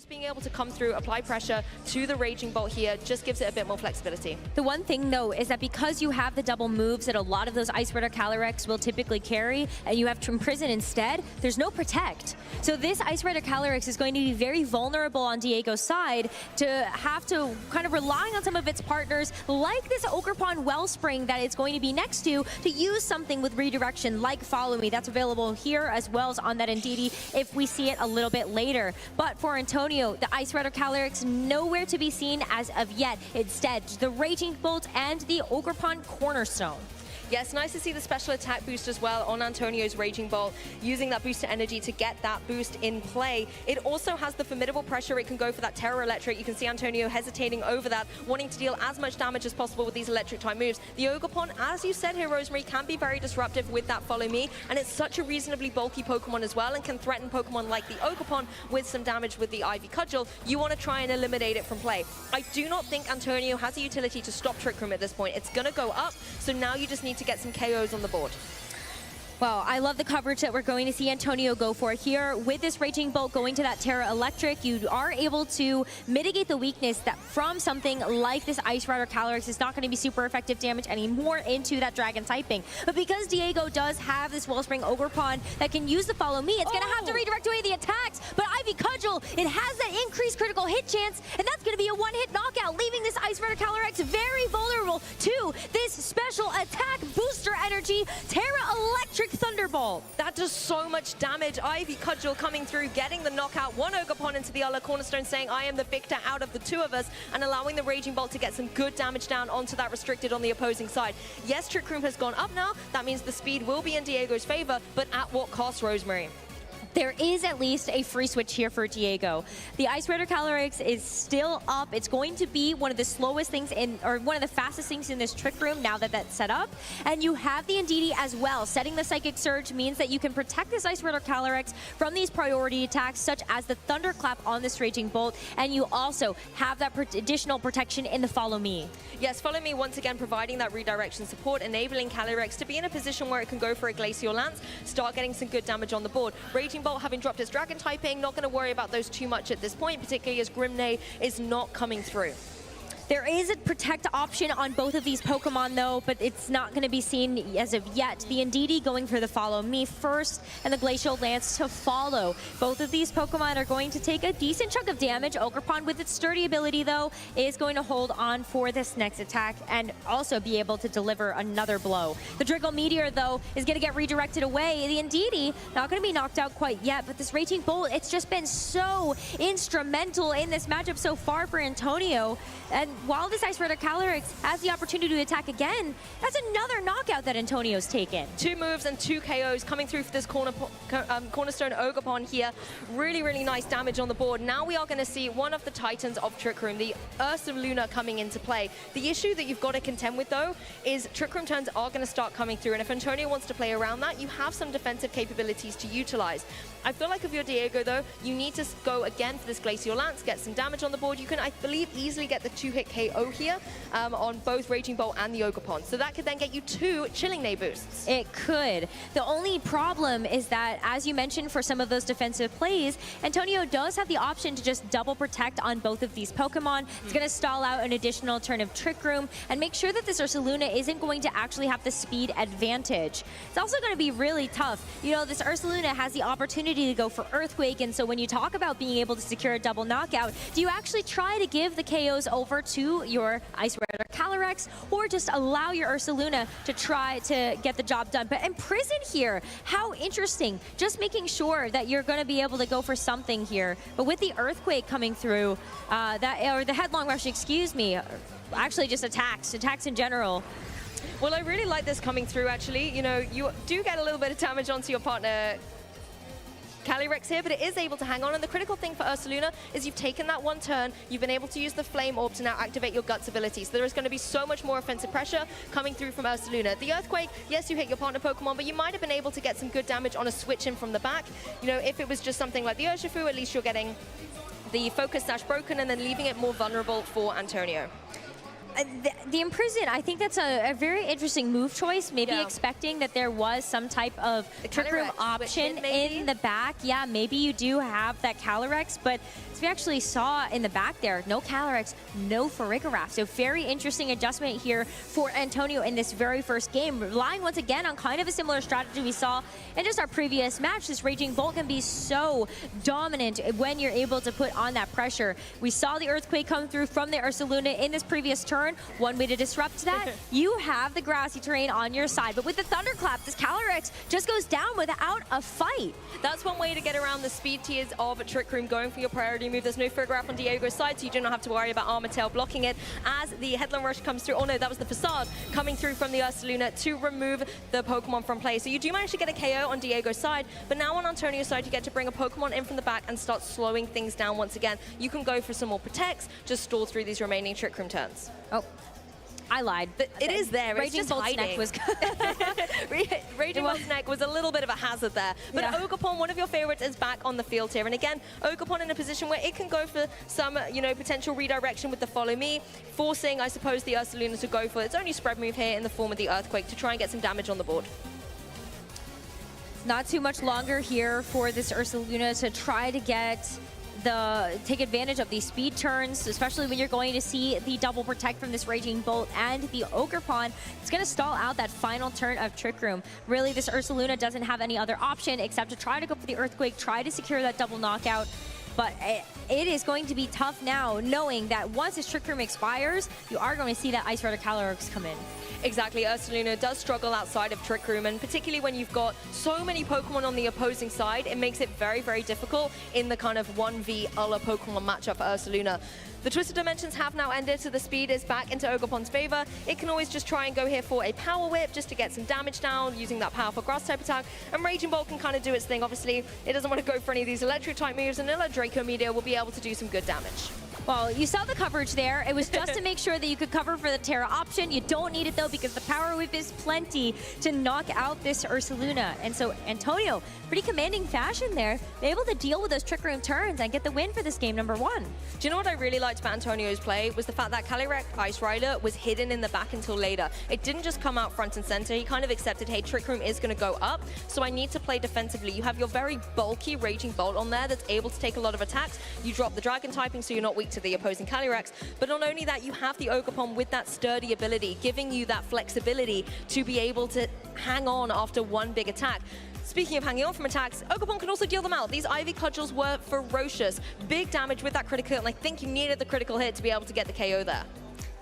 just being able to come through, apply pressure to the Raging Bolt here just gives it a bit more flexibility. The one thing though is that because you have the double moves that a lot of those Ice Rider Calyrex will typically carry, and you have to imprison instead, there's no protect. So this Ice Rider Calyrex is going to be very vulnerable on Diego's side to have to kind of relying on some of its partners like this Ogerpon Wellspring that it's going to be next to use something with redirection like Follow Me. That's available here as well as on that Indeedee if we see it a little bit later. But for Antonio, the Ice Rider Calyrex nowhere to be seen as of yet. Instead, the Raging Bolt and the Ogerpon Cornerstone. Yes, nice to see the special attack boost as well on Antonio's Raging Bolt, using that boost to energy to get that boost in play. It also has the formidable pressure. It can go for that Terror Electric. You can see Antonio hesitating over that, wanting to deal as much damage as possible with these electric type moves. The Ogerpon, as you said here, Rosemary, can be very disruptive with that Follow Me, and it's such a reasonably bulky Pokemon as well, and can threaten Pokemon like the Ogerpon with some damage with the Ivy Cudgel. You want to try and eliminate it from play. I do not think Antonio has a utility to stop Trick Room at this point. It's going to go up, so now you just need to get some KOs on the board. Well, I love the coverage that we're going to see Antonio go for here. With this Raging Bolt going to that Terra Electric, you are able to mitigate the weakness that from something like this Ice Rider Calyrex is not going to be super effective damage anymore into that Dragon typing. But because Diego does have this Wellspring Ogerpon that can use the Follow Me, it's going to have to redirect away the attacks. But Ivy Cudgel, it has that increased critical hit chance, and that's going to be a one-hit knockout, leaving this Ice Rider Calyrex very vulnerable to this special attack booster energy, Terra Electric Thunderbolt. That does so much damage. Ivy Cudgel coming through, getting the knockout. One Ogerpon into the other. Cornerstone saying, I am the victor out of the two of us, and allowing the Raging Bolt to get some good damage down onto that restricted on the opposing side. Yes, Trick Room has gone up now. That means the speed will be in Diego's favor, but at what cost, Rosemary? There is at least a free switch here for Diego. The Ice Rider Calyrex is still up. It's going to be one of the slowest things in, or one of the fastest things in this Trick Room now that that's set up. And you have the Indeedee as well. Setting the Psychic Surge means that you can protect this Ice Rider Calyrex from these priority attacks, such as the Thunderclap on this Raging Bolt. And you also have that additional protection in the Follow Me. Yes, Follow Me once again providing that redirection support, enabling Calyrex to be in a position where it can go for a Glacial Lance, start getting some good damage on the board. Raging Bolt having dropped its Dragon typing, not going to worry about those too much at this point, particularly as Grimnay is not coming through. There is a protect option on both of these Pokemon though, but it's not going to be seen as of yet. The Indeedee going for the Follow Me first, and the Glacial Lance to follow. Both of these Pokemon are going to take a decent chunk of damage. Ogerpon with its sturdy ability though is going to hold on for this next attack and also be able to deliver another blow. The Driggle Meteor though is going to get redirected away. The Indeedee not going to be knocked out quite yet, but this Raging Bolt, it's just been so instrumental in this matchup so far for Antonio. And while this Ice Rider Calyrex has the opportunity to attack again, that's another knockout that Antonio's taken. 2 moves and 2 KOs coming through for this Cornerstone Ogerpon here. Really, really nice damage on the board. Now we are going to see one of the titans of Trick Room, the Ursaluna, coming into play. The issue that you've got to contend with, though, is Trick Room turns are going to start coming through, and if Antonio wants to play around that, you have some defensive capabilities to utilize. I feel like if you're Diego, though, you need to go again for this Glacial Lance, get some damage on the board. You can, I believe, easily get the 2-hit KO here on both Raging Bolt and the Ogerpon. So that could then get you 2 Chilling Day boosts. It could. The only problem is that, as you mentioned, for some of those defensive plays, Antonio does have the option to just double protect on both of these Pokemon. It's going to stall out an additional turn of Trick Room and make sure that this Ursaluna isn't going to actually have the speed advantage. It's also going to be really tough. You know, this Ursaluna has the opportunity to go for Earthquake, and so when you talk about being able to secure a double knockout, do you actually try to give the KOs over to your Ice Rider Calyrex, or just allow your Ursaluna to try to get the job done? But Imprison here, how interesting. Just making sure that you're going to be able to go for something here. But with the Earthquake coming through, or the Headlong Rush, excuse me, actually just attacks in general. Well, I really like this coming through, actually. You know, you do get a little bit of damage onto your partner Calyrex here, but it is able to hang on. And the critical thing for Ursaluna is you've taken that one turn, you've been able to use the Flame Orb to now activate your Guts ability. So there is going to be so much more offensive pressure coming through from Ursaluna. The Earthquake, yes, you hit your partner Pokemon, but you might have been able to get some good damage on a switch in from the back. You know, if it was just something like the Urshifu, at least you're getting the Focus Sash broken and then leaving it more vulnerable for Antonio. The Imprison, I think that's a very interesting move choice. Maybe Yeah. expecting that there was some type of Trick Room option in the back. Yeah, maybe you do have that Calyrex, but as we actually saw in the back there, no Calyrex, no Ferreira. So very interesting adjustment here for Antonio in this very first game, relying once again on kind of a similar strategy we saw in just our previous match. This Raging Bolt can be so dominant when you're able to put on that pressure. We saw the Earthquake come through from the Ursaluna in this previous turn. One way to disrupt that, you have the grassy terrain on your side. But with the Thunderclap, this Calyrex just goes down without a fight. That's one way to get around the speed tiers of Trick Room, going for your priority move. There's no Ferreira on Diego's side, so you do not have to worry about Armor Tail blocking it as the Headland Rush comes through. Oh no, that was the Facade coming through from the Ursaluna to remove the Pokemon from play. So you do manage to get a KO on Diego's side, but now on Antonio's side, you get to bring a Pokemon in from the back and start slowing things down once again. You can go for some more protects, just stall through these remaining Trick Room turns. Oh, I lied. But it is there. It's Raging just Bolt's hiding. neck was Raging Bolt's neck was a little bit of a hazard there. But Yeah. Ogerpon, one of your favorites, is back on the field here. And again, Ogerpon in a position where it can go for some, potential redirection with the Follow Me, forcing, I suppose, the Ursaluna to go for its only spread move here in the form of the Earthquake to try and get some damage on the board. Not too much longer here for this Ursaluna to try to take advantage of these speed turns, especially when you're going to see the double protect from this Raging Bolt and the Ogerpon. It's going to stall out that final turn of Trick Room. Really, this Ursaluna doesn't have any other option except to try to go for the Earthquake, try to secure that double knockout. But it is going to be tough now, knowing that once this Trick Room expires, you are going to see that Ice Rider Calyrex come in. Exactly, Ursaluna does struggle outside of Trick Room, and particularly when you've got so many Pokemon on the opposing side, it makes it very, very difficult in the kind of 1v other Pokemon matchup for Ursaluna. The Twisted Dimensions have now ended, so the speed is back into Ogerpon's favor. It can always just try and go here for a Power Whip just to get some damage down using that powerful Grass type attack, and Raging Bolt can kind of do its thing. Obviously, it doesn't want to go for any of these electric type moves, and Illa Draco Meteor will be able to do some good damage. Well, you saw the coverage there. It was just to make sure that you could cover for the Terra option. You don't need it, though, because the Power Whip is plenty to knock out this Ursaluna. And so Antonio, pretty commanding fashion there, able to deal with those Trick Room turns and get the win for this game number 1. Do you know what I really liked about Antonio's play was the fact that Calyrex Ice Rider was hidden in the back until later. It didn't just come out front and center. He kind of accepted, hey, Trick Room is going to go up, so I need to play defensively. You have your very bulky Raging Bolt on there that's able to take a lot of attacks. You drop the Dragon typing, so you're not weak to the opposing Calyrex. But not only that, you have the Ogerpon with that sturdy ability, giving you that flexibility to be able to hang on after one big attack. Speaking of hanging on from attacks, Ogerpon can also deal them out. These Ivy Cudgels were ferocious. Big damage with that critical, and I think you needed the critical hit to be able to get the KO there.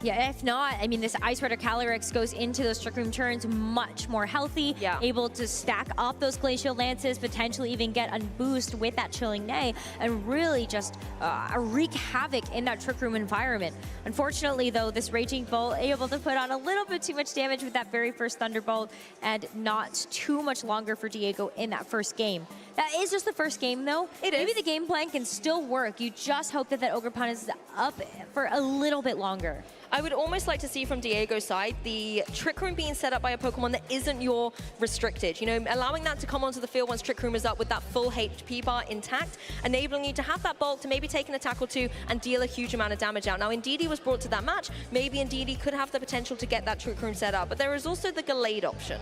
Yeah, if not, I mean, this Ice Rider Calyrex goes into those Trick Room turns much more healthy, able to stack up those Glacial Lances, potentially even get a boost with that Chilling Neigh, and really just wreak havoc in that Trick Room environment. Unfortunately, though, this Raging Bolt able to put on a little bit too much damage with that very first Thunderbolt, and not too much longer for Diego in that first game. That is just the first game, though. Maybe the game plan can still work. You just hope that that Ogerpon is up for a little bit longer. I would almost like to see from Diego's side the Trick Room being set up by a Pokemon that isn't your restricted. You know, allowing that to come onto the field once Trick Room is up with that full HP bar intact, enabling you to have that bulk to maybe take an attack or two and deal a huge amount of damage out. Now, Indeedee was brought to that match. Maybe Indeedee could have the potential to get that Trick Room set up, but there is also the Gallade option.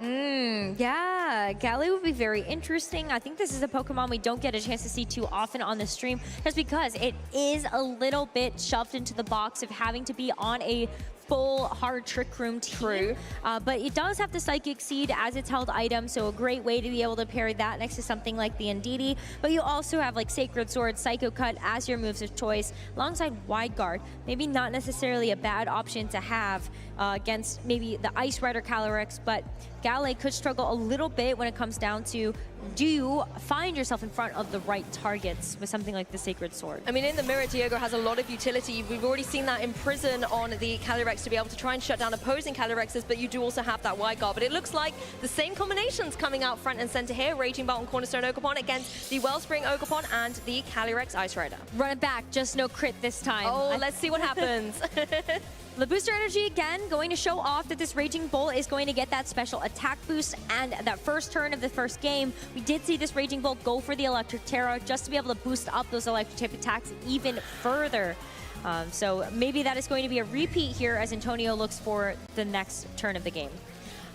Yeah, Gallade would be very interesting. I think this is a Pokemon we don't get a chance to see too often on the stream, just because it is a little bit shoved into the box of having to be on a full hard Trick Room team. True. But it does have the Psychic Seed as its held item, so a great way to be able to pair that next to something like the Indeedee. But you also have like Sacred Sword, Psycho Cut as your moves of choice, alongside Wide Guard. Maybe not necessarily a bad option to have against maybe the Ice Rider Calyrex, but Gallade could struggle a little bit when it comes down to, do you find yourself in front of the right targets with something like the Sacred Sword? I mean, in the mirror, Diego has a lot of utility. We've already seen that Imprison on the Calyrex to be able to try and shut down opposing Calyrexes, but you do also have that Wide Guard. But it looks like the same combinations coming out front and center here. Raging Bolt and Cornerstone Ogerpon against the Wellspring Ogerpon and the Calyrex Ice Rider. Run it back, just no crit this time. Oh, let's see what happens. The booster energy, again, going to show off that this Raging Bolt is going to get that special attack boost, and that first turn of the first game, we did see this Raging Bolt go for the Electric Terra just to be able to boost up those electric type attacks even further. So maybe that is going to be a repeat here as Antonio looks for the next turn of the game.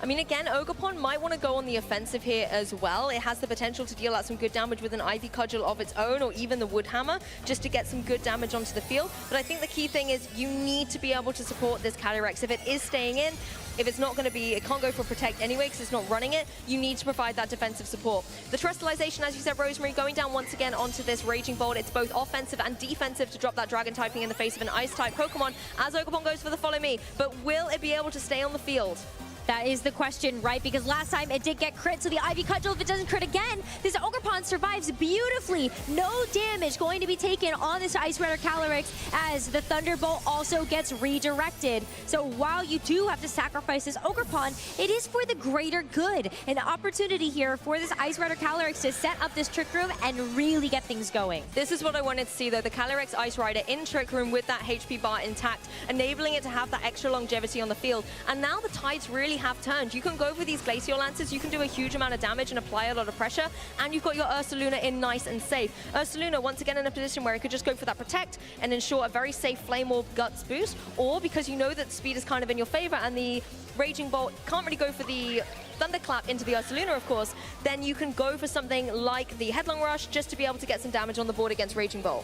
I mean, again, Ogerpon might want to go on the offensive here as well. It has the potential to deal out some good damage with an Ivy Cudgel of its own, or even the Wood Hammer, just to get some good damage onto the field. But I think the key thing is you need to be able to support this Calyrex. If it is staying in, if it's not going to be, it can't go for Protect anyway because it's not running it, you need to provide that defensive support. The Terrestrialization, as you said, Rosemary, going down once again onto this Raging Bolt. It's both offensive and defensive to drop that Dragon typing in the face of an Ice-type Pokemon as Ogerpon goes for the Follow Me. But will it be able to stay on the field? That is the question, right? Because last time it did get crit, so the Ivy Cudgel, if it doesn't crit again, this Ogerpon survives beautifully. No damage going to be taken on this Ice Rider Calyrex as the Thunderbolt also gets redirected. So while you do have to sacrifice this Ogerpon, it is for the greater good. An opportunity here for this Ice Rider Calyrex to set up this Trick Room and really get things going. This is what I wanted to see, though. The Calyrex Ice Rider in Trick Room with that HP bar intact, enabling it to have that extra longevity on the field. And now the tides really have turned. You can go for these Glacial Lances, you can do a huge amount of damage and apply a lot of pressure, and you've got your Ursaluna in nice and safe. Ursaluna, once again, in a position where it could just go for that Protect and ensure a very safe Flame Orb Guts boost, or because you know that speed is kind of in your favor and the Raging Bolt can't really go for the Thunderclap into the Ursaluna, of course, then you can go for something like the Headlong Rush just to be able to get some damage on the board against Raging Bolt.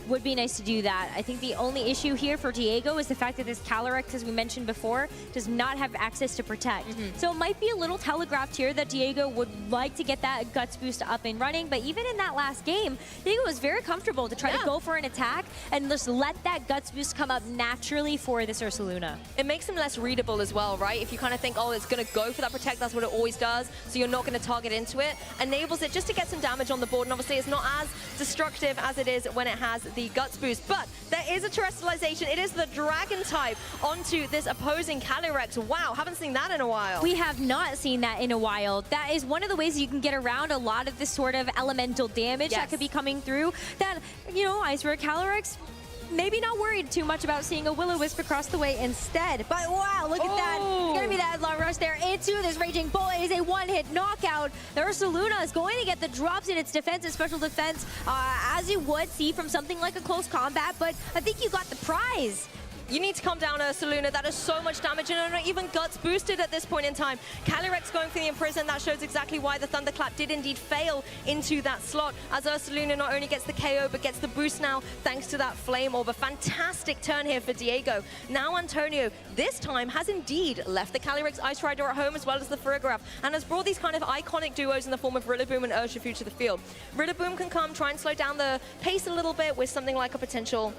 Would be nice to do that. I think the only issue here for Diego is the fact that this Calyrex, as we mentioned before, does not have access to Protect. So it might be a little telegraphed here that Diego would like to get that Guts boost up and running, but even in that last game, Diego was very comfortable to try to go for an attack and just let that Guts boost come up naturally for this Ursaluna. It makes him less readable as well, right? If you kind of think, oh, it's going to go for that Protect, that's what it always does, so you're not going to target into it, enables it just to get some damage on the board, and obviously it's not as destructive as it is when it has the Guts boost, but there is a Terrestrialization. It is the Dragon type onto this opposing Calyrex. Wow, haven't seen that in a while. We have not seen that in a while. That is one of the ways you can get around a lot of this sort of elemental damage that could be coming through. That, you know, Ice Rider Calyrex, maybe not worried too much about seeing a Will-O-Wisp across the way instead. But wow, look at that. It's going to be that Headlong Rush there into this Raging Bolt. It is a one-hit knockout. The Ursaluna is going to get the drops in its defense and special defense, as you would see from something like a close combat. But I think you got the prize. You need to calm down, Ursaluna. That is so much damage, and not even Guts boosted at this point in time. Calyrex going for the Imprison. That shows exactly why the Thunderclap did indeed fail into that slot, as Ursaluna not only gets the KO, but gets the boost now, thanks to that Flame Orb. A fantastic turn here for Diego. Now Antonio, this time, has indeed left the Calyrex Ice Rider at home, as well as the Ferreira, and has brought these kind of iconic duos in the form of Rillaboom and Urshifu to the field. Rillaboom can come, try and slow down the pace a little bit with something like a potential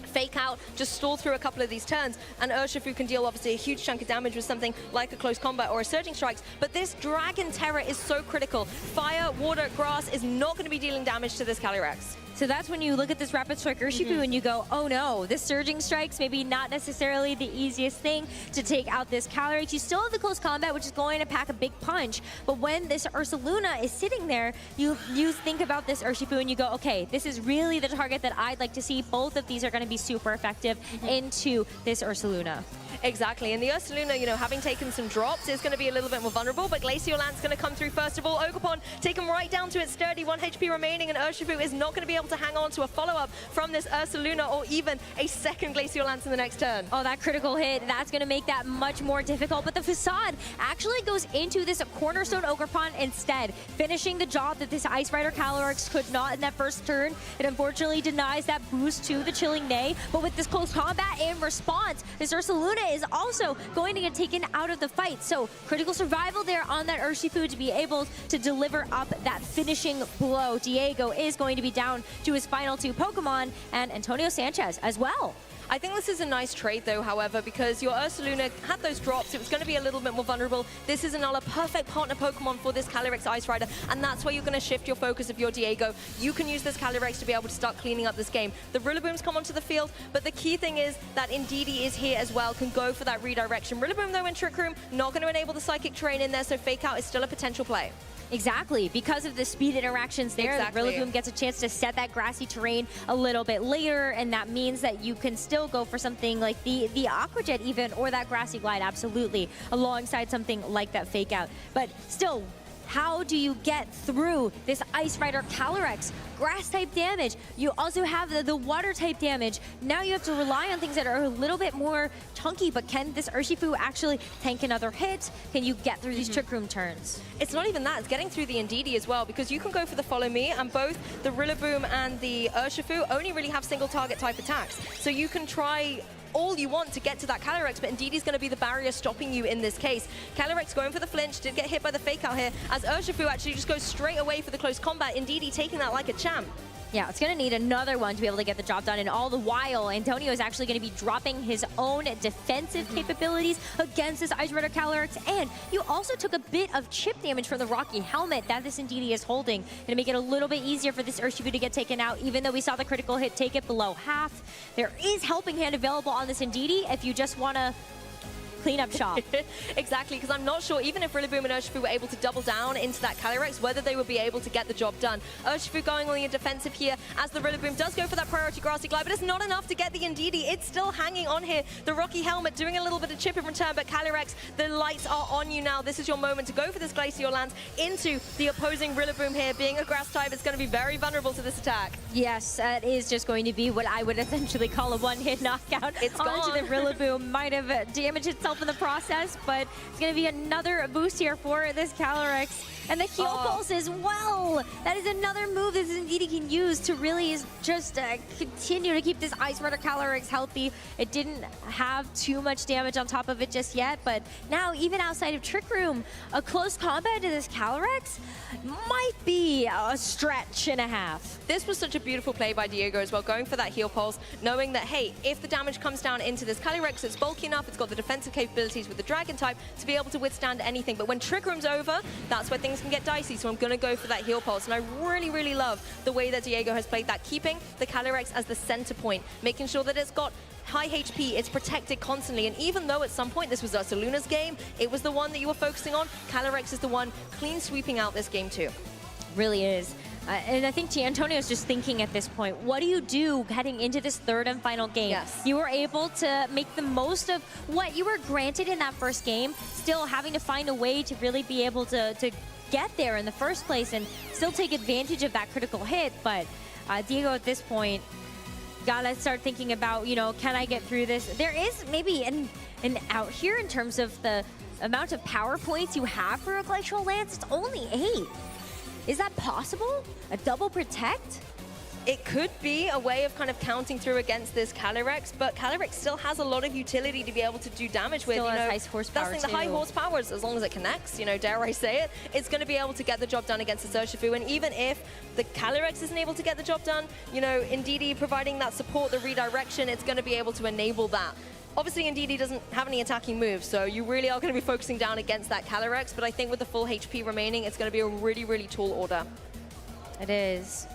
Fake Out, just stall through a couple of these turns, and Urshifu can deal obviously a huge chunk of damage with something like a Close Combat or a Surging Strikes, but this Dragon Terror is so critical. Fire, Water, Grass is not going to be dealing damage to this Calyrex. So that's when you look at this Rapid Strike Urshifu and you go, oh no, this Surging Strikes maybe not necessarily the easiest thing to take out this Calyrex. You still have the Close Combat, which is going to pack a big punch, but when this Ursaluna is sitting there, you think about this Urshifu and you go, okay, this is really the target that I'd like to see. Both of these are going to be super effective into this Ursaluna. Exactly, and the Ursaluna, you know, having taken some drops, is going to be a little bit more vulnerable, but Glacial Lance going to come through first of all. Ogerpon taken right down to its sturdy 1 HP remaining, and Urshifu is not going to be able to hang on to a follow-up from this Ursaluna or even a second Glacial Lance in the next turn. Oh, that critical hit, that's going to make that much more difficult, but the Facade actually goes into this Cornerstone Ogerpon instead, finishing the job that this Ice Rider Calyrex could not in that first turn. It unfortunately denies that boost to the Chilling Neigh, but with this Close Combat in response, this Ursaluna is also going to get taken out of the fight. So critical survival there on that Urshifu to be able to deliver up that finishing blow. Diego is going to be down to his final 2 Pokemon, and Antonio Sanchez as well. I think this is a nice trade, though, however, because your Ursaluna had those drops. It was going to be a little bit more vulnerable. This is another perfect partner Pokemon for this Calyrex Ice Rider, and that's where you're going to shift your focus of your Diego. You can use this Calyrex to be able to start cleaning up this game. The Rillabooms come onto the field, but the key thing is that Indeedee is here as well, can go for that redirection. Rillaboom, though, in Trick Room, not going to enable the Psychic Terrain in there, so Fake Out is still a potential play. Exactly, because of the speed interactions there, Rillaboom gets a chance to set that grassy terrain a little bit later, and that means that you can still go for something like the Aqua Jet even, or that Grassy Glide, absolutely, alongside something like that Fake Out. But still, how do you get through this Ice Rider Calyrex? grass type damage. You also have the water type damage. Now you have to rely on things that are a little bit more chunky, but can this Urshifu actually tank another hit? Can you get through these Trick Room turns? It's not even that, it's getting through the Indeedee as well, because you can go for the Follow Me, and both the Rillaboom and the Urshifu only really have single target type attacks. So you can try all you want to get to that Calyrex, but Indeedee's going to be the barrier stopping you in this case. Calyrex going for the flinch, did get hit by the fake out here, as Urshifu actually just goes straight away for the close combat. Indeedee taking that like a champ. Yeah, it's going to need another one to be able to get the job done, and all the while, Antonio is actually going to be dropping his own defensive capabilities against this Ice Rider Calyrex, and you also took a bit of chip damage from the Rocky Helmet that this Indeedee is holding, to make it a little bit easier for this Urshifu to get taken out, even though we saw the critical hit take it below half. There is Helping Hand available on this Indeedee if you just want to clean up shop. Exactly, because I'm not sure, even if Rillaboom and Urshifu were able to double down into that Calyrex, whether they would be able to get the job done. Urshifu going on the defensive here, as the Rillaboom does go for that priority Grassy Glide, but it's not enough to get the Indeedee. It's still hanging on here. The Rocky Helmet doing a little bit of chip in return, but Calyrex, the lights are on you now. This is your moment to go for this Glacial Lance into the opposing Rillaboom here. Being a grass type, it's going to be very vulnerable to this attack. Yes, that is just going to be what I would essentially call a one-hit knockout. It's onto gone. the Rillaboom. Might have damaged itself in the process, but it's going to be another boost here for this Calyrex. And the Heal Pulse as well. That is another move that Indeedee can use to really just continue to keep this Ice Rider Calyrex healthy. It didn't have too much damage on top of it just yet, but now even outside of Trick Room, a close combat to this Calyrex might be a stretch and a half. This was such a beautiful play by Diego as well, going for that Heal Pulse, knowing that, hey, if the damage comes down into this Calyrex, it's bulky enough, it's got the defensive capabilities with the Dragon type to be able to withstand anything. But when Trick Room's over, that's where things can get dicey, so I'm going to go for that Heal Pulse. And I really, really love the way that Diego has played that, keeping the Calyrex as the center point, making sure that it's got high HP, it's protected constantly, and even though at some point this was Ursaluna's game, it was the one that you were focusing on, Calyrex is the one clean sweeping out this game too. Really is. And I think Antonio is just thinking at this point, what do you do heading into this third and final game? Yes. You were able to make the most of what you were granted in that first game, still having to find a way to really be able to get there in the first place and still take advantage of that critical hit. But Diego, at this point, gotta start thinking about, you know, can I get through this? There is maybe an out here in terms of the amount of power points you have for a Glacial Lance. It's only 8. Is that possible? A double protect? It could be a way of kind of counting through against this Calyrex, but Calyrex still has a lot of utility to be able to do damage with. Still you know, has high horsepower that's the high horsepower, as long as it connects, you know, dare I say it, it's going to be able to get the job done against the Urshifu. And even if the Calyrex isn't able to get the job done, you know, Indeedee providing that support, the redirection, it's going to be able to enable that. Obviously, Indeedee doesn't have any attacking moves, so you really are going to be focusing down against that Calyrex, but I think with the full HP remaining, it's going to be a really, really tall order. It is.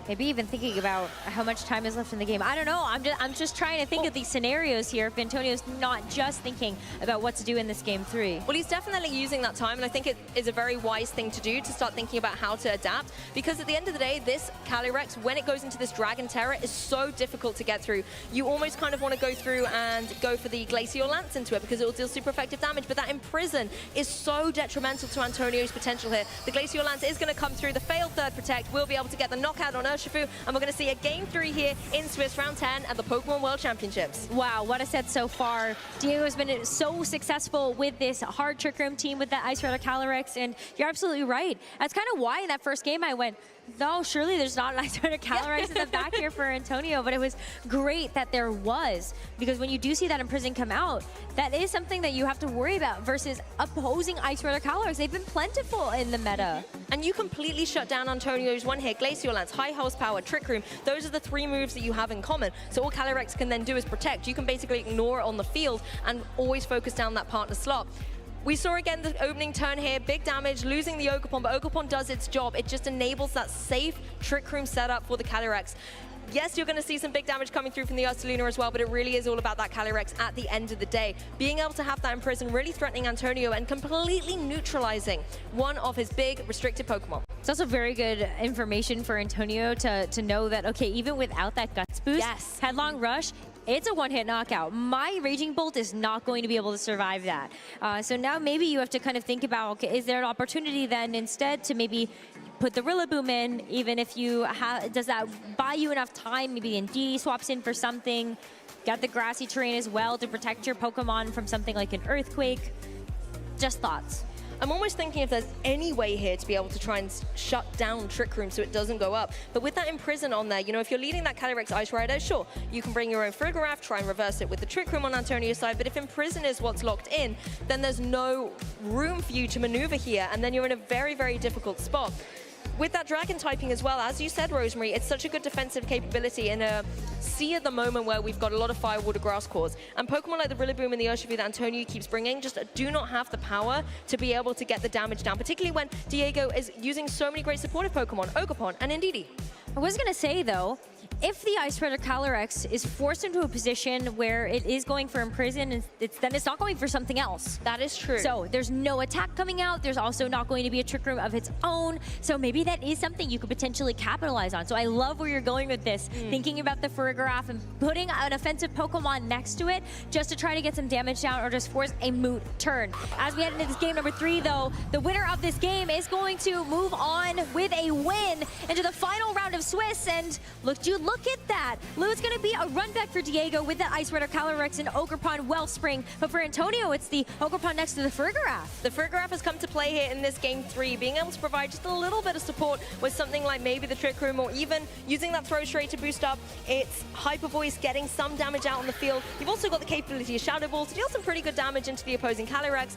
Maybe even thinking about how much time is left in the game. I don't know. I'm just trying to think of these scenarios here if Antonio's not just thinking about what to do in this game 3. Well, he's definitely using that time, and I think it is a very wise thing to do, to start thinking about how to adapt, because at the end of the day, this Calyrex, when it goes into this Dragon Terror, is so difficult to get through. You almost kind of want to go through and go for the Glacial Lance into it, because it will deal super effective damage, but that Imprison is so detrimental to Antonio's potential here. The Glacial Lance is going to come through. The failed third protect will be able to get the knockout on Urshifu, and we're going to see a Game 3 here in Swiss Round 10 at the Pokemon World Championships. Wow, what a set so far. Diego has been so successful with this hard Trick Room team with that Ice Rider Calyrex, and you're absolutely right. That's kind of why in that first game I went, no, surely there's not an Ice Rider Calyrex in the back here for Antonio, but it was great that there was, because when you do see that Imprison come out, that is something that you have to worry about versus opposing Ice Rider Calyrex. They've been plentiful in the meta. And you completely shut down Antonio's one hit, Glacial Lance, high horsepower, Trick Room. Those are the 3 moves that you have in common. So all Calyrex can then do is protect. You can basically ignore it on the field and always focus down that partner slot. We saw again the opening turn here, big damage, losing the Ogerpon, but Ogerpon does its job. It just enables that safe Trick Room setup for the Calyrex. Yes, you're going to see some big damage coming through from the Ursaluna as well, but it really is all about that Calyrex at the end of the day. Being able to have that Imprison really threatening Antonio and completely neutralizing one of his big restricted Pokemon. It's also very good information for Antonio to know that, okay, even without that Guts boost, yes, Headlong Rush, it's a one-hit knockout. My Raging Bolt is not going to be able to survive that. So now maybe you have to kind of think about, okay, is there an opportunity then instead to maybe put the Rillaboom in, even if you have, does that buy you enough time? Maybe Indeedee swaps in for something. Got the grassy terrain as well to protect your Pokemon from something like an Earthquake. Just thoughts. I'm almost thinking if there's any way here to be able to try and shut down Trick Room so it doesn't go up. But with that Imprison on there, you know, if you're leading that Calyrex Ice Rider, sure, you can bring your own Farigiraf, try and reverse it with the Trick Room on Antonio's side. But if Imprison is what's locked in, then there's no room for you to maneuver here. And then you're in a very, very difficult spot. With that Dragon typing as well, as you said, Rosemary, it's such a good defensive capability in a sea at the moment where we've got a lot of Fire, Water, Grass cores. And Pokemon like the Rillaboom and the Urshifu that Antonio keeps bringing just do not have the power to be able to get the damage down, particularly when Diego is using so many great supportive Pokemon, Ogerpon and Indeedee. I was going to say, though, if the Ice Rider Calyrex is forced into a position where it is going for Imprison, then it's not going for something else. That is true. So there's no attack coming out. There's also not going to be a Trick Room of its own. So maybe that is something you could potentially capitalize on. So I love where you're going with this, thinking about the Farigiraf and putting an offensive Pokemon next to it just to try to get some damage down or just force a moot turn. As we head into this game number 3, though, the winner of this game is going to move on with a win into the final round of Swiss. And look at that. It's going to be a run back for Diego with that Ice Rider Calyrex and Ogerpon Wellspring. But for Antonio, it's the Ogerpon next to the Farigiraf. The Farigiraf has come to play here in this game 3, being able to provide just a little bit of support with something like maybe the Trick Room or even using that Throw Stray to boost up its Hyper Voice, getting some damage out on the field. You've also got the capability of Shadow Ball to deal some pretty good damage into the opposing Calyrex.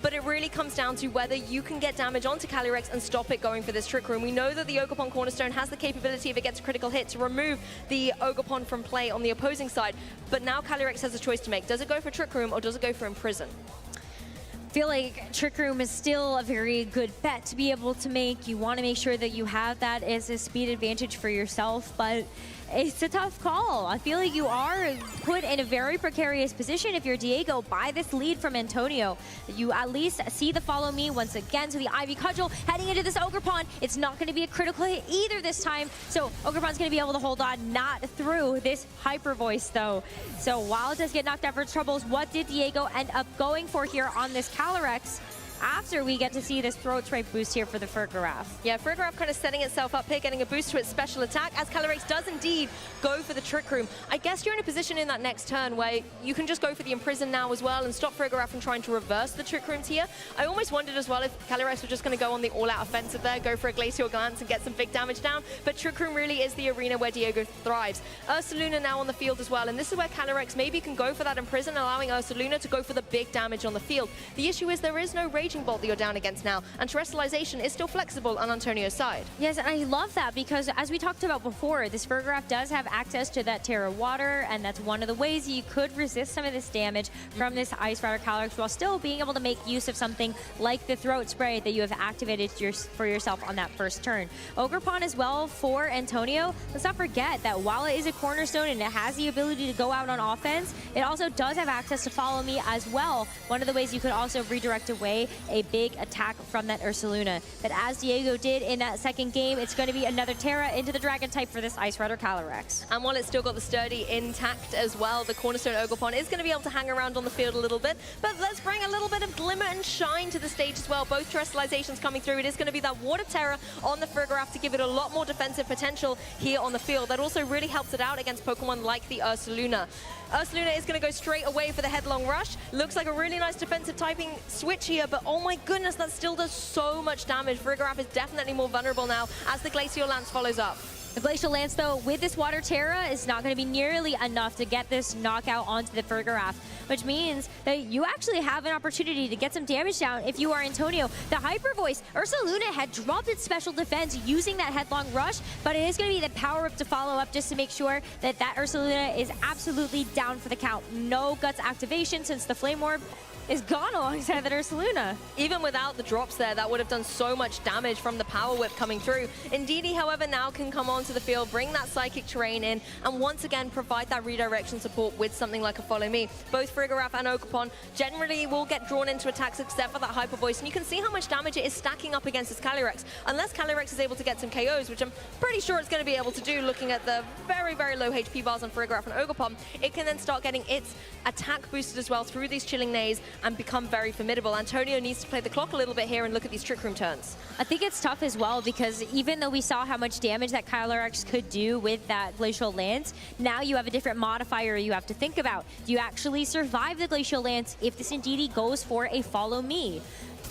But it really comes down to whether you can get damage onto Calyrex and stop it going for this Trick Room. We know that the Ogerpon Cornerstone has the capability, if it gets a critical hit, to remove the Ogerpon from play on the opposing side. But now Calyrex has a choice to make. Does it go for Trick Room or does it go for Imprison? I feel like Trick Room is still a very good bet to be able to make. You want to make sure that you have that as a speed advantage for yourself, but it's a tough call. I feel like you are put in a very precarious position if you're Diego by this lead from Antonio. You at least see the follow me once again. So the Ivy Cudgel heading into this Ogerpon. It's not going to be a critical hit either this time. So Ogerpon's going to be able to hold on, not through this Hyper Voice though. So while it does get knocked out for troubles, what did Diego end up going for here on this Calyrex? After we get to see this Throat Stripe boost here for the Farigiraf. Yeah, Farigiraf kind of setting itself up here, getting a boost to its special attack, as Calyrex does indeed go for the Trick Room. I guess you're in a position in that next turn where you can just go for the Imprison now as well and stop Farigiraf from trying to reverse the Trick Rooms here. I almost wondered as well if Calyrex was just going to go on the all-out offensive there, go for a Glacial Glance and get some big damage down, but Trick Room really is the arena where Diego thrives. Ursaluna now on the field as well, and this is where Calyrex maybe can go for that Imprison, allowing Ursaluna to go for the big damage on the field. The issue is there is no Raging Bolt that you're down against now, and Terrestrialization is still flexible on Antonio's side. Yes, and I love that because as we talked about before, this Farigiraf does have access to that Terra Water, and that's one of the ways you could resist some of this damage from this Ice Rider Calyrex while still being able to make use of something like the Throat Spray that you have activated for yourself on that first turn. Ogerpon as well for Antonio. Let's not forget that while it is a cornerstone and it has the ability to go out on offense, it also does have access to Follow Me as well. One of the ways you could also redirect away a big attack from that Ursaluna. But as Diego did in that second game, it's going to be another Terra into the Dragon type for this Ice Rider Calyrex. And while it's still got the Sturdy intact as well, the Cornerstone Ogerpon is going to be able to hang around on the field a little bit. But let's bring a little bit of glimmer and shine to the stage as well. Both Terrestrializations coming through. It is going to be that Water Terra on the Farigiraf to give it a lot more defensive potential here on the field. That also really helps it out against Pokemon like the Ursaluna. Ursaluna is going to go straight away for the Headlong Rush. Looks like a really nice defensive typing switch here, but oh my goodness, that still does so much damage. Farigiraf is definitely more vulnerable now as the Glacial Lance follows up. The Glacial Lance, though, with this Water Terra, is not going to be nearly enough to get this knockout onto the Farigiraf, which means that you actually have an opportunity to get some damage down if you are Antonio. The Hyper Voice, Ursaluna had dropped its special defense using that Headlong Rush, but it is going to be the Power Up to follow up just to make sure that that Ursaluna is absolutely down for the count. No Guts activation since the Flame Orb is gone alongside that Ursaluna. Even without the drops there, that would have done so much damage from the Power Whip coming through. Indeedee, however, now can come onto the field, bring that Psychic Terrain in, and once again provide that redirection support with something like a Follow Me. Both Farigiraf and Ogerpon generally will get drawn into attacks except for that Hyper Voice, and you can see how much damage it is stacking up against this Calyrex. Unless Calyrex is able to get some KOs, which I'm pretty sure it's going to be able to do looking at the very, very low HP bars on Farigiraf and Ogerpon, it can then start getting its attack boosted as well through these Chilling Nays and become very formidable. Antonio needs to play the clock a little bit here and look at these Trick Room turns. I think it's tough as well because even though we saw how much damage that Calyrex could do with that Glacial Lance, now you have a different modifier you have to think about. Do you actually survive the Glacial Lance if this Indeedee goes for a follow me?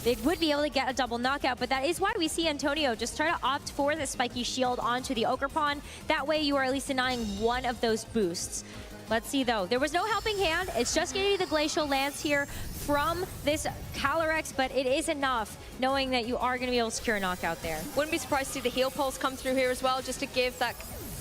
They would be able to get a double knockout, but that is why we see Antonio just try to opt for the spiky shield onto the Ogerpon. That way you are at least denying one of those boosts. Let's see though, there was no helping hand. It's just getting the Glacial Lance here from this Calyrex, but it is enough knowing that you are going to be able to secure a knockout there. Wouldn't be surprised to see the heal pulse come through here as well, just to give that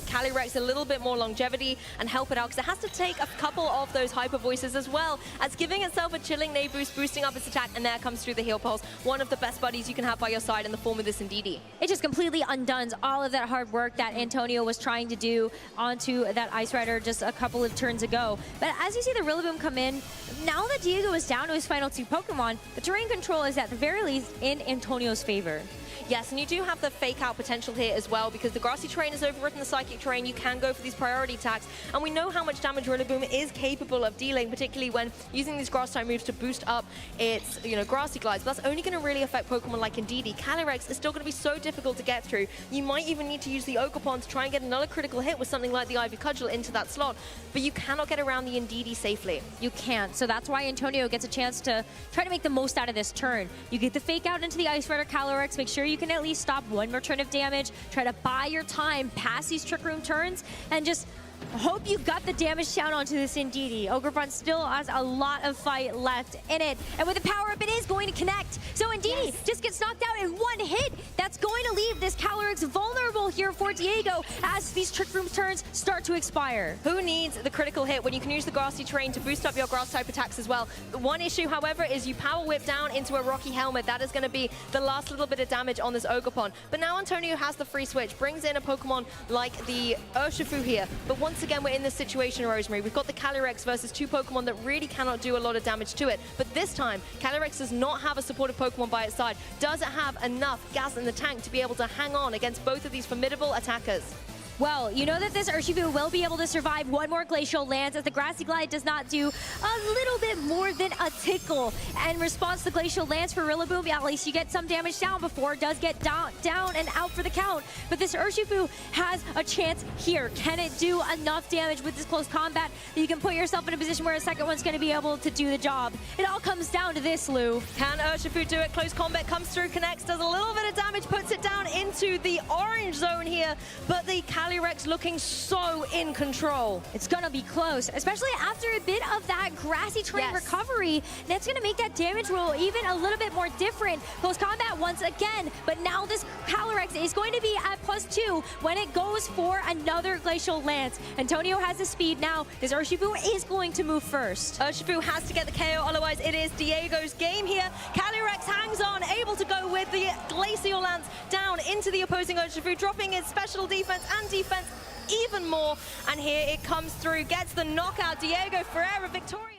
Calyrex a little bit more longevity and help it out, because it has to take a couple of those hyper voices as well as giving itself a chilling nade boost, boosting up its attack, and there comes through the heal pulse. One of the best buddies you can have by your side in the form of this Indeedee. It just completely undoes all of that hard work that Antonio was trying to do onto that Ice Rider just a couple of turns ago. But as you see the Rillaboom come in, now that Diego is down to his final 2 Pokemon, the terrain control is at the very least in Antonio's favor. Yes, and you do have the fake out potential here as well, because the grassy terrain has overwritten the psychic terrain. You can go for these priority attacks, and we know how much damage Rillaboom is capable of dealing, particularly when using these grass type moves to boost up its, grassy glides. But that's only going to really affect Pokemon like Indeedee. Calyrex is still going to be so difficult to get through. You might even need to use the Ogerpon to try and get another critical hit with something like the Ivy Cudgel into that slot, but you cannot get around the Indeedee safely. You can't, so that's why Antonio gets a chance to try to make the most out of this turn. You get the fake out into the Ice Rider Calyrex, make sure you can at least stop one more turn of damage, try to buy your time past these Trick Room turns, and just hope you got the damage down onto this Indeedee. Ogerpon still has a lot of fight left in it, and with the power up, it is going to connect. So Indeedee just gets knocked out in one hit. That's going to leave this Calyrex vulnerable here for Diego as these Trick Room turns start to expire. Who needs the critical hit when you can use the grassy terrain to boost up your grass type attacks as well? The one issue, however, is you power whip down into a rocky helmet. That is going to be the last little bit of damage on this Ogerpon. But now Antonio has the free switch, brings in a Pokemon like the Urshifu here. But once again, we're in this situation, Rosemary. We've got the Calyrex versus 2 Pokemon that really cannot do a lot of damage to it. But this time, Calyrex does not have a supportive Pokemon by its side. Does it have enough gas in the tank to be able to hang on against both of these formidable attackers? Well, you know that this Urshifu will be able to survive one more Glacial Lance, as the Grassy Glide does not do a little bit more than a tickle. And in response to Glacial Lance for Rillaboom, at least you get some damage down before it does get down and out for the count. But this Urshifu has a chance here. Can it do enough damage with this close combat that you can put yourself in a position where a second one's going to be able to do the job? It all comes down to this, Lou. Can Urshifu do it? Close combat comes through, connects, does a little bit of damage, puts it down into the orange zone here, but the Calyrex looking so in control. It's gonna be close, especially after a bit of that grassy terrain recovery. That's gonna make that damage roll even a little bit more different. Close combat once again, but now this Calyrex is going to be at +2 when it goes for another Glacial Lance. Antonio has the speed now. This Urshifu is going to move first. Urshifu has to get the KO, otherwise it is Diego's game here. Calyrex hangs on, able to go with the Glacial Lance down into the opposing Urshifu, dropping its special defense and defense even more, and here it comes through, gets the knockout. Diego Ferreira victorious.